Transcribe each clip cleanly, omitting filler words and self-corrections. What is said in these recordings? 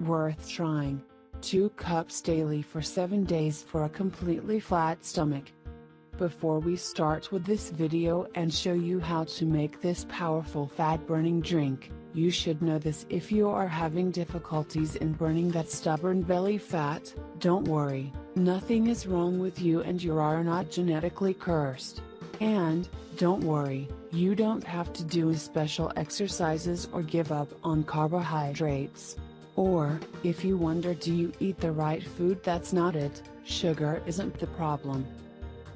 Worth trying. 2 cups daily for 7 days for a completely flat stomach. Before we start with this video and show you how to make this powerful fat-burning drink, you should know this: if you are having difficulties in burning that stubborn belly fat, don't worry, nothing is wrong with you and you are not genetically cursed. And, don't worry, you don't have to do special exercises or give up on carbohydrates. Or, if you wonder, do you eat the right food? That's not it, sugar isn't the problem.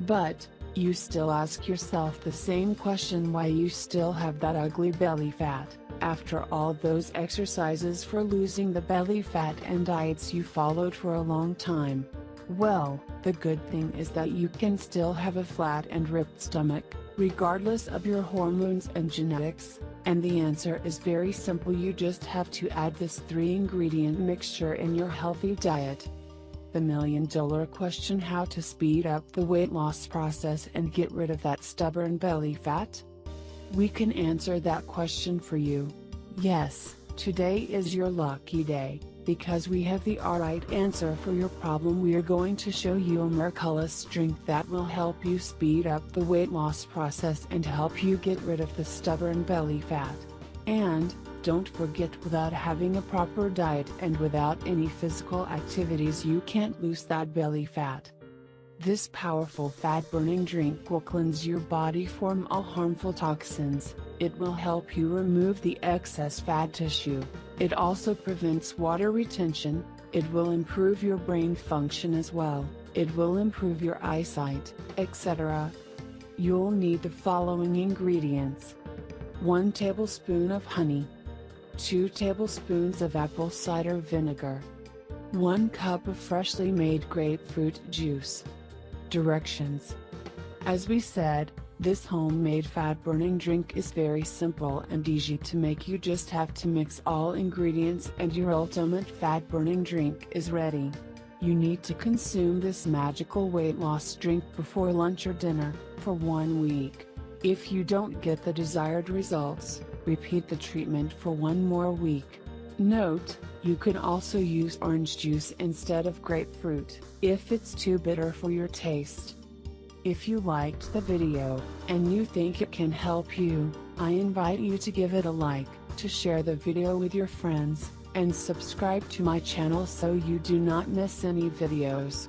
But, you still ask yourself the same question: why you still have that ugly belly fat, after all those exercises for losing the belly fat and diets you followed for a long time. Well, the good thing is that you can still have a flat and ripped stomach, regardless of your hormones and genetics, and the answer is very simple: you just have to add this 3-ingredient mixture in your healthy diet. The $1,000,000 question: how to speed up the weight loss process and get rid of that stubborn belly fat? We can answer that question for you. Yes, today is your lucky day, because we have the right answer for your problem. We are going to show you a miraculous drink that will help you speed up the weight loss process and help you get rid of the stubborn belly fat. And, don't forget, without having a proper diet and without any physical activities, you can't lose that belly fat. This powerful fat-burning drink will cleanse your body from all harmful toxins. It will help you remove the excess fat tissue. It also prevents water retention. It will improve your brain function as well. It will improve your eyesight, etc. You'll need the following ingredients: 1 tablespoon of honey, 2 tablespoons of apple cider vinegar, 1 cup of freshly made grapefruit juice. Directions. As we said, this homemade fat-burning drink is very simple and easy to make. You just have to mix all ingredients and your ultimate fat-burning drink is ready. You need to consume this magical weight loss drink before lunch or dinner, for 1 week. If you don't get the desired results, repeat the treatment for 1 more week. Note, you can also use orange juice instead of grapefruit, if it's too bitter for your taste. If you liked the video, and you think it can help you, I invite you to give it a like, to share the video with your friends, and subscribe to my channel so you do not miss any videos.